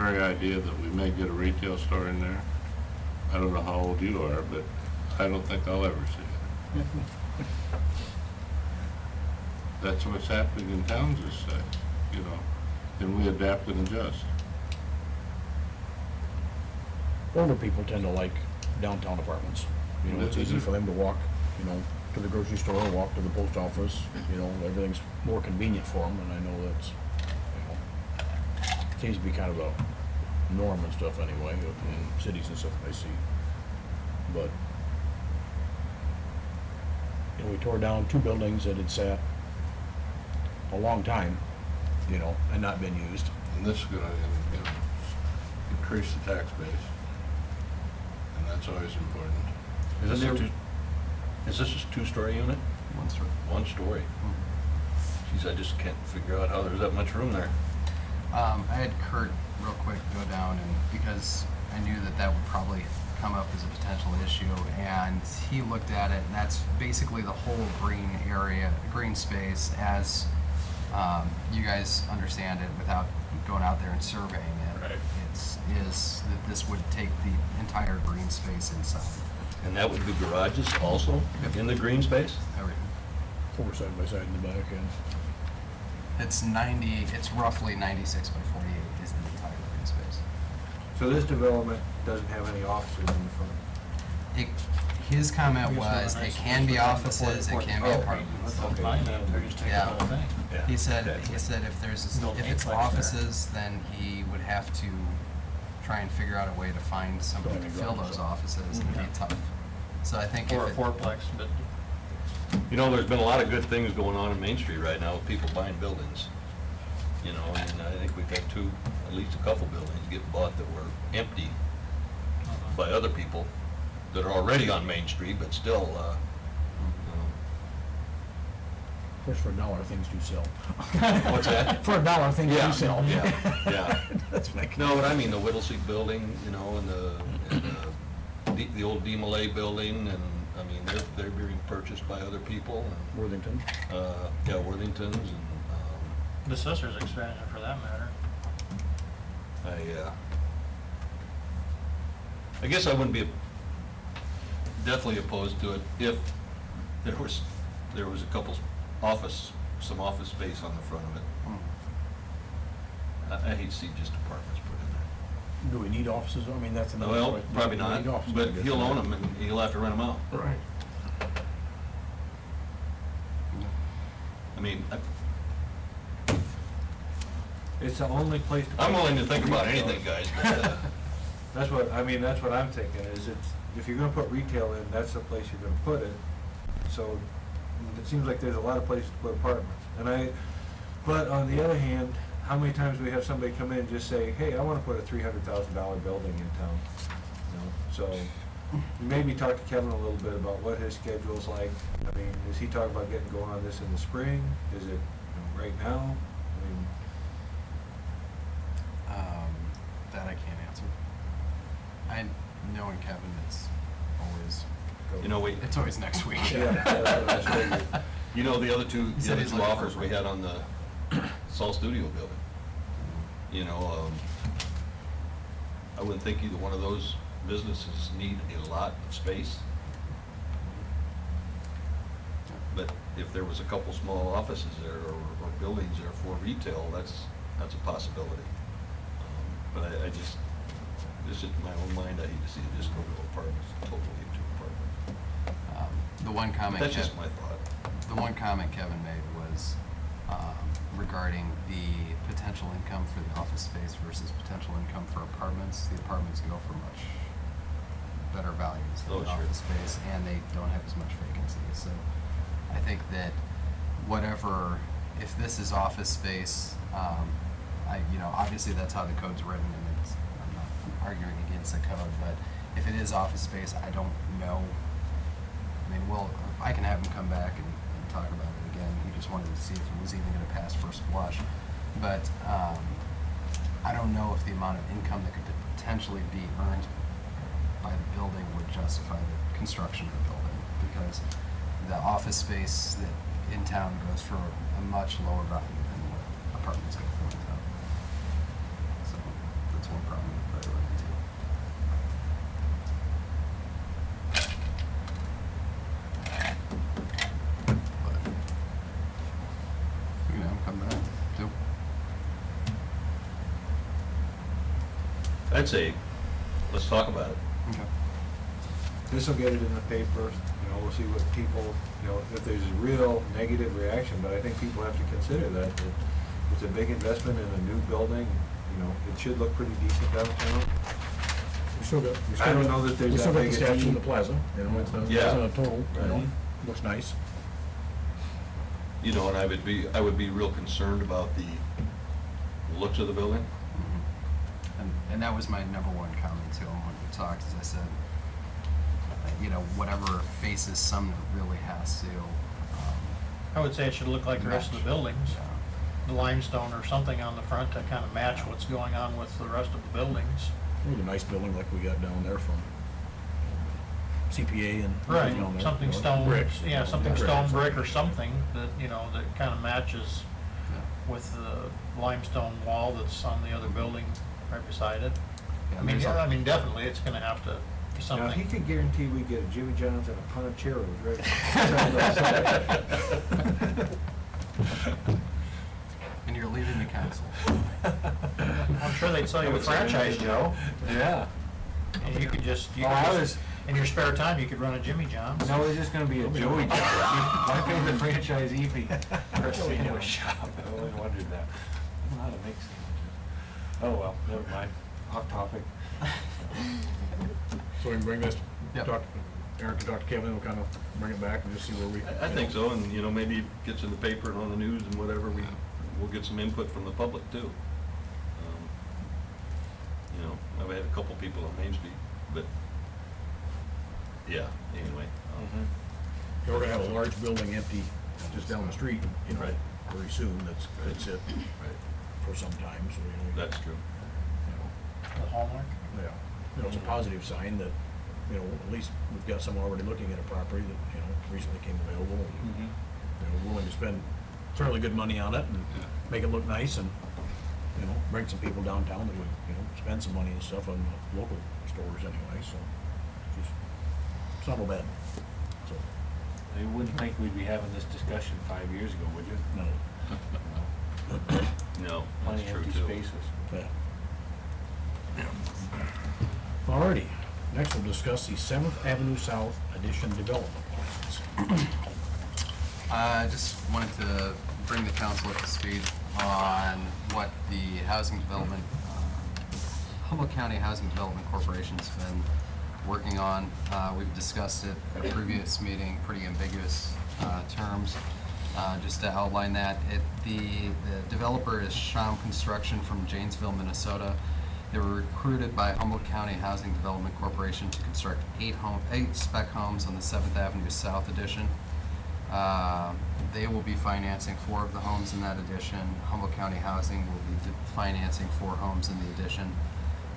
very idea that we may get a retail store in there, I don't know how old you are, but I don't think I'll ever see it. That's what's happening in towns this day, you know, and we adapt and adjust. Older people tend to like downtown apartments. You know, it's easy for them to walk, you know, to the grocery store, walk to the post office, you know, everything's more convenient for them, and I know that's, you know, seems to be kind of a norm and stuff anyway, in cities and stuff I see. But, you know, we tore down 2 buildings that had sat a long time, you know, and not been used. And this is gonna, you know, increase the tax base, and that's always important. Is this a 2-story unit? 1 story. 1 story? Geez, I just can't figure out how there's that much room there. I had Kurt real quick go down, and because I knew that that would probably come up as a potential issue, and he looked at it, and that's basically the whole green area, green space, as you guys understand it without going out there and surveying it. Right. Is that this would take the entire green space inside. And that would be garages also in the green space? Everything. 4 side by side in the back end. It's roughly 96 by 48 is the entire green space. So this development doesn't have any offices in the front? His comment was, it can be offices, it can be apartments. Yeah. Yeah. He said if it's offices, then he would have to try and figure out a way to find somebody to fill those offices, and it'd be tough. So I think Or a if fourplex, but You know, there's been a lot of good things going on in Main Street right now with people buying buildings. You know, and I think we've had at least a couple buildings get bought that were empty by other people that are already on Main Street, but still, Of course, for $1, things do sell. what's that? For $1, things Yeah, do sell. yeah. That's like. No, but I mean the Whittlesey building, you know, and the old DeMolay building, and I mean they're being purchased by other people. And, Worthington. yeah, Worthington's, and the Sisters expansion for that matter. I guess I wouldn't be definitely opposed to it if there was a couple some office space on the front of it. I hate to see just apartments put in there. Do we need offices? I mean, that's another. Well, point. probably Do we not, need offices? but I guess. he'll own them and he'll have to rent them out. Right. I mean, It's the only place to. I'm willing to think about anything, guys, but, That's what I'm thinking, is if you're gonna put retail in, that's the place you're gonna put it. So it seems like there's a lot of places to put apartments. But on the other hand, how many times do we have somebody come in and just say, hey, I wanna put a $300,000 building in town? You know, so maybe talk to Kevin a little bit about what his schedule's like. I mean, is he talking about getting going on this in the spring? Is it, right now? I mean, that I can't answer. Knowing Kevin, it's always you know, it's always next week. yeah, that's what I was figuring. you know, the other two said he's looking for offers we had on the Sol Studio building, you know, I wouldn't think either one of those businesses need a lot of space. But if there was a couple small offices there or buildings there for retail, that's a possibility. But I just, this is my own mind, I hate to see it just go to apartments, totally into apartments. The one comment. That's just my thought. The one comment Kevin made was regarding the potential income for the office space versus potential income for apartments. The apartments go for much better values than Oh, the sure. office space, and they don't have as much vacancy. So I think that if this is office space, obviously that's how the code's written, and I'm not arguing against the code, but if it is office space, I don't know. I mean, I can have him come back and talk about it again. He just wanted to see if it was even going to pass first blush. But I don't know if the amount of income that could potentially be earned by the building would justify the construction of the building, because the office space that in town goes for a much lower value than what apartments go for in town. So it's more prominent priority too. But, you know, come back too. I'd say, let's talk about it. Okay. This will get it in the paper, you know, we'll see what people, you know, if there's a real negative reaction, but I think people have to consider that it's a big investment in a new building, you know, it should look pretty decent downtown. We still got, I don't know that there's we still that got the big a statue in need. the plaza, you know, it's not, Yeah. it's not a total, you know, Right. looks nice. You know, and I would be real concerned about the looks of the building. And that was my number one comment to him when we talked, as I said, you know, whatever faces Sumner really has to, I would say it should look like the rest of the match. buildings. Yeah. The limestone or something on the front to kind of match what's going on with the rest of the buildings. It was a nice building like we got down there from CPA and. Right, down there, something you know, stone, brick. yeah, something Brick. stone brick or something that, you know, that kind of matches Yeah. with the limestone wall that's on the other building right beside it. Yeah, I mean, there's a- yeah, I mean, definitely, it's gonna have to be Now, he something. can guarantee we get a Jimmy John's and a Puncheros right side by side. And you're leaving the council. I'm sure they'd sell you a franchise, Joe. Yeah. And you could just, you Oh, I could was- just, in your spare time, you could run a Jimmy John's. No, it's just gonna be a Joey John's. My favorite franchisee for a sandwich shop. I always wondered that. I don't know how to make sandwiches. Oh, well, never mind. Off topic. So we can bring this, Yep. talk, Eric can talk to Kevin, we'll kind of bring it back and just see where we. I think so, and, you know, maybe it gets in the paper and on the news and whatever, we'll get some input from the public too. You know, I've had a couple people on Main Street, but, yeah, anyway. We're gonna have a large building empty just down the street, you know, Right. very soon, that's it Right, for some time, so, you know. that's true. you know, The Hallmark. Yeah, you know, it's a positive sign that, you know, at least we've got someone already looking at a property that, you know, recently came available and, you know, willing to spend fairly good money on it and make it look nice and, you know, bring some people downtown that would, you know, spend some money and stuff on the local stores anyway, so it's not all bad, so, You wouldn't think we'd be having this discussion 5 years ago, would you? no. No, Plenty that's true empty too. spaces. Yeah. Alrighty, next we'll discuss the 7th Avenue South Addition development plans. I just wanted to bring the council up to speed on what the housing development, Humboldt County Housing Development Corporation's been working on. We've discussed it at a previous meeting, pretty ambiguous terms. Just to outline that, the developer is Sham Construction from Janesville, Minnesota. They were recruited by Humboldt County Housing Development Corporation to construct 8 spec homes on the 7th Avenue South addition. They will be financing 4 of the homes in that addition. Humboldt County Housing will be financing 4 homes in the addition.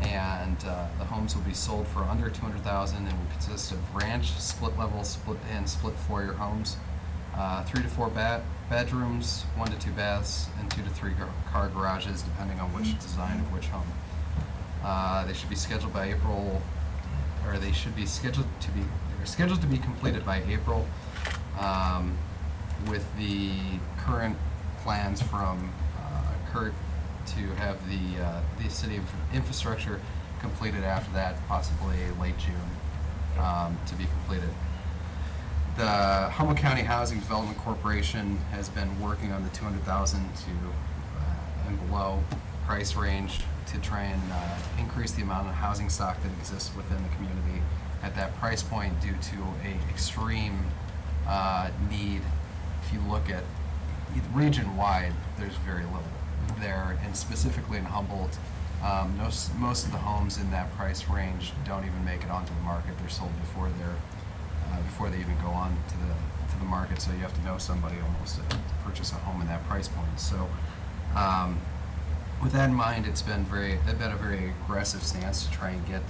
And the homes will be sold for under $200,000 and will consist of ranch, split level, split foyer homes. 3 to 4 bedrooms, 1 to 2 baths, and 2 to 3 car garages, depending on which design of which home. They should be scheduled by April, or they should be scheduled to be, they're scheduled to be completed by April, with the current plans from Kurt to have the city of infrastructure completed after that, possibly late June, to be completed. The Humboldt County Housing Development Corporation has been working on the 200,000 to and below price range to try and increase the amount of housing stock that exists within the community at that price point due to a extreme need. If you look at region-wide, there's very little there, and specifically in Humboldt, most of the homes in that price range don't even make it onto the market. They're sold before they even go on to the market. So you have to know somebody almost to purchase a home in that price point. So with that in mind, they've been a very aggressive stance to try and get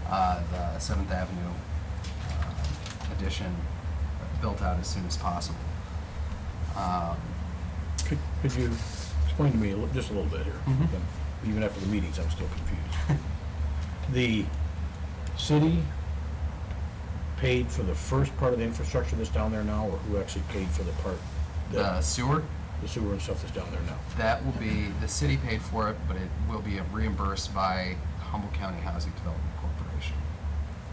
the 7th Avenue addition built out as soon as possible. Could you explain to me just a little bit here? Mhm. even after the meetings, I'm still confused. The city paid for the first part of the infrastructure that's down there now, or who actually paid for the part The that, sewer, the sewer and stuff that's down there now? that will be, the city paid for it, but it will be reimbursed by Humboldt County Housing Development Corporation.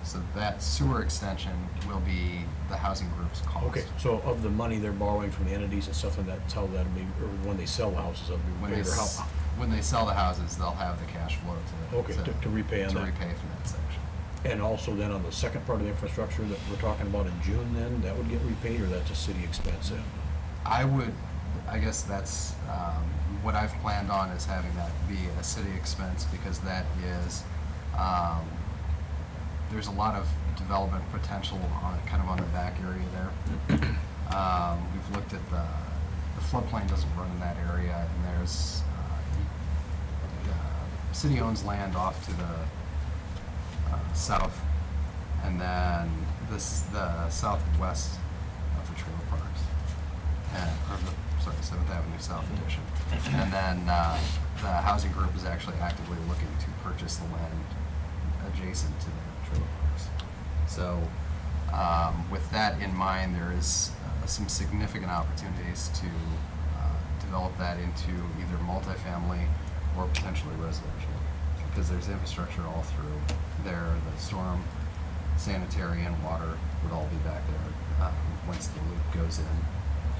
So that sewer extension will be the housing group's cost. Okay, so of the money they're borrowing from the entities and stuff, and that's how that'll be, or when they sell the houses, that'll When be they, paid, or how? when they sell the houses, they'll have the cash flow Okay, to repay on to that. repay for that section. And also then on the second part of the infrastructure that we're talking about in June then, that would get repaid, or that's a city expense then? I guess that's, what I've planned on is having that be a city expense, because that is, there's a lot of development potential on, kind of on the back area there. We've looked at the floodplain doesn't run in that area, and there's, the city owns land off to the south, and then this is the southwest of the trailer parks, or the, sorry, 7th Avenue South Edition. And then the housing group is actually actively looking to purchase the land adjacent to the trailer parks. So with that in mind, there is some significant opportunities to develop that into either multifamily or potentially residential, because there's infrastructure all through there. The storm, sanitary, and water would all be back there once the loop goes in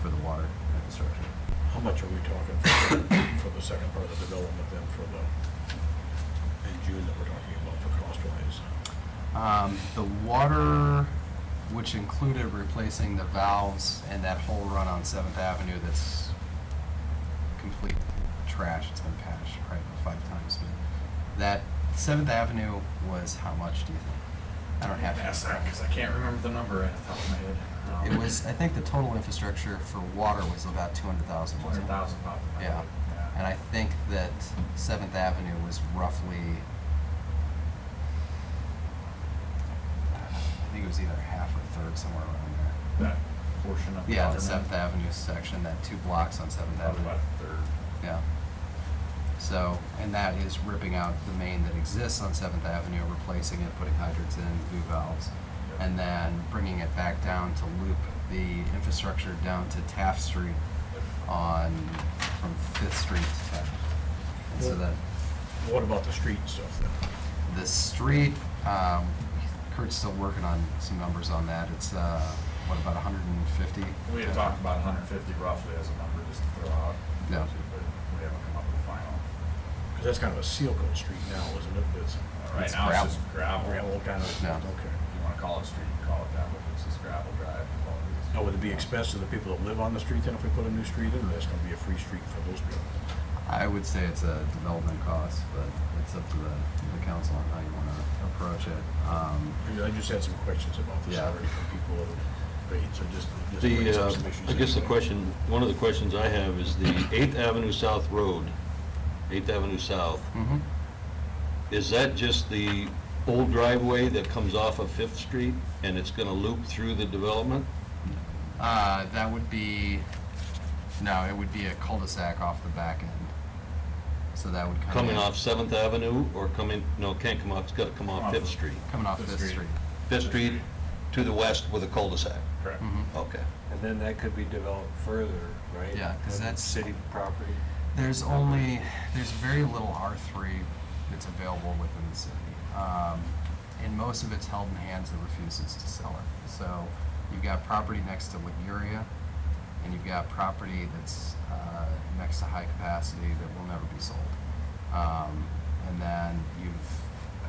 for the water infrastructure. How much are we talking for the second part of the development then for the, in June that we're talking about for cost-wise? The water, which included replacing the valves and that whole run on 7th Avenue that's complete trash, it's been patched probably about 5 times, but that 7th Avenue was how much, do you think? I don't have Ask that because I can't remember the number right off the top of my head. It was, I think the total infrastructure for water was about 200,000, wasn't it? 200,000 probably. Yeah, and I think that 7th Avenue was roughly, I think it was either half or a third, somewhere around there. That portion of the Yeah, the water main. 7th Avenue section, that 2 blocks on 7th Probably Avenue. about a third. Yeah. So, and that is ripping out the main that exists on 7th Avenue, replacing it, putting hydrants in, new valves, and then bringing it back down to loop the infrastructure down to Taft Street on, from 5th Street to Taft. And so that, What about the street and stuff then? the street, Kurt's still working on some numbers on that. It's, what, about 150? We had talked about 150 roughly as a number just to throw out. Yeah. But we haven't come up with a final. Because that's kind of a seal coat street now, isn't it? It's Right It's now gravel. it's just gravel. gravel kind of, Yeah. okay. If you want to call it street, you call it that, but it's just gravel drive. is all it is. Now, would it be expensive to the people that live on the street then if we put a new street in? That's gonna be a free street for those people. I would say it's a development cost, but it's up to the council on how you want to approach it. I just had some questions about this Yeah. already from people that have paid, so just brings up some issues. I guess the anyway. question, one of the questions I have is the 8th Avenue South Road, 8th Avenue South, Mm-hmm. is that just the old driveway that comes off of 5th Street and it's gonna loop through the development? That would be, no, it would be a cul-de-sac off the back end. So that would come in. Coming off 7th Avenue or coming, no, it can't come off, it's gotta come off 5th Street. Coming off Fifth 5th Street. Street. 5th Street to the west with a cul-de-sac. Correct. Mhm. Okay. And then that could be developed further, right? Yeah, 'cause Than that's- city property. There's very little R3 that's available within the city. And most of it's held in hands that refuses to sell it. So you've got property next to Liguria, and you've got property that's next to high capacity that will never be sold. And then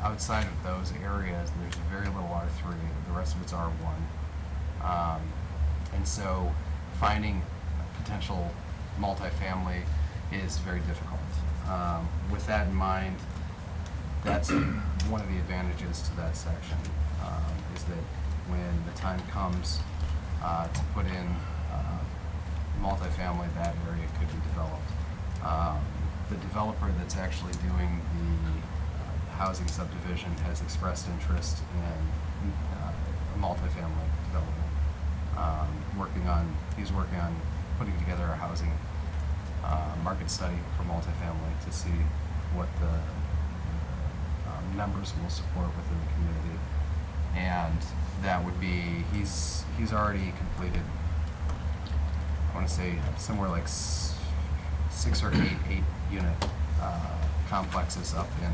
outside of those areas, there's very little R3, the rest of it's R1. And so finding potential multifamily is very difficult. With that in mind, that's one of the advantages to that section, is that when the time comes to put in multifamily, that area could be developed. The developer that's actually doing the housing subdivision has expressed interest in a multifamily development. He's working on putting together a housing market study for multifamily to see what the members will support within the community. And that would be, he's already completed, I want to say somewhere like 6 or 8 unit complexes up in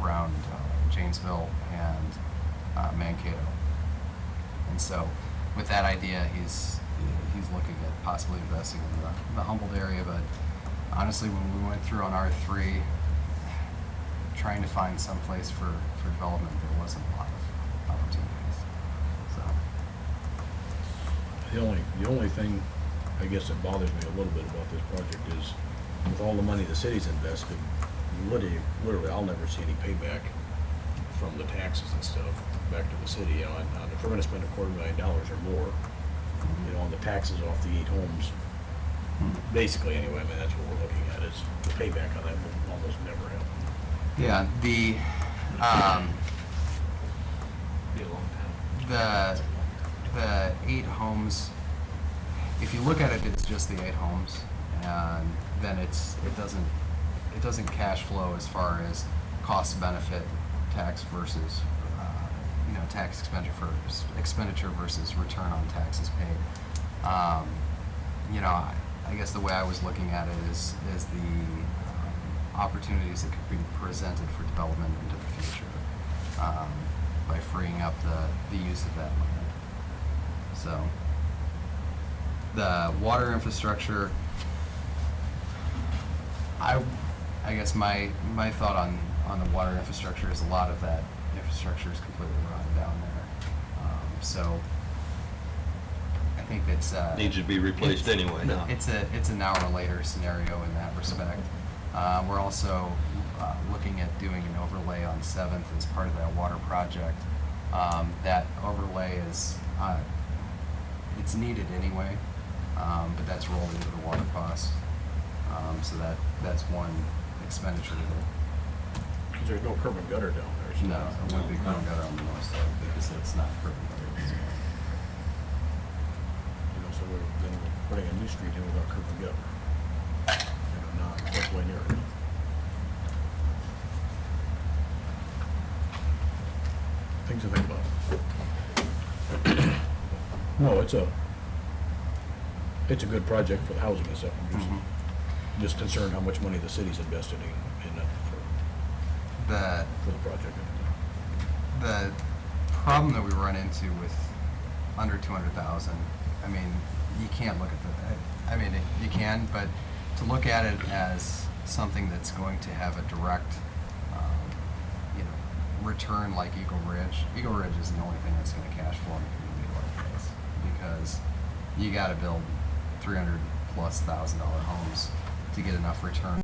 around Janesville and Mankato. And so with that idea, he's looking at possibly investing in the Humboldt area. But honestly, when we went through on R3, trying to find some place for development, there wasn't a lot of opportunities. So The only thing, I guess, that bothers me a little bit about this project is, with all the money the city's invested, literally, I'll never see any payback from the taxes and stuff back to the city. You know, and if we're gonna spend $250,000 or more, you know, on the taxes off the 8 homes, basically, anyway, I mean, that's what we're looking at, is the payback on that will almost never happen. yeah, Be a long time. the 8 homes, if you look at it, it's just the 8 homes, and then it doesn't cash flow as far as cost benefit tax versus tax expenditure versus return on taxes paid. I guess the way I was looking at it is the opportunities that could be presented for development into the future by freeing up the use of that land. So the water infrastructure, I guess my thought on the water infrastructure is a lot of that infrastructure is completely run down there. So I think it's Needs to be replaced anyway now. It's an hour later scenario in that respect. We're also looking at doing an overlay on 7th as part of that water project. That overlay is it's needed anyway, but that's rolled into the water costs. So that's one expenditure that, Because there's no curb and gutter down there. So no, it wouldn't be coming out on the north side because it's not curb and gutter. You know, so then we're putting a new street in without curb and gutter. You know, not halfway near it. Things to think about. No, it's a good project for the housing and stuff. I'm just concerned how much money the city's invested in it for the project. The problem that we run into with under 200,000, I mean, you can't look at I mean, you can, but to look at it as something that's going to have a direct, return like Eagle Ridge is the only thing that's going to cash flow in a community like this, because you got to build $300,000+ homes to get enough return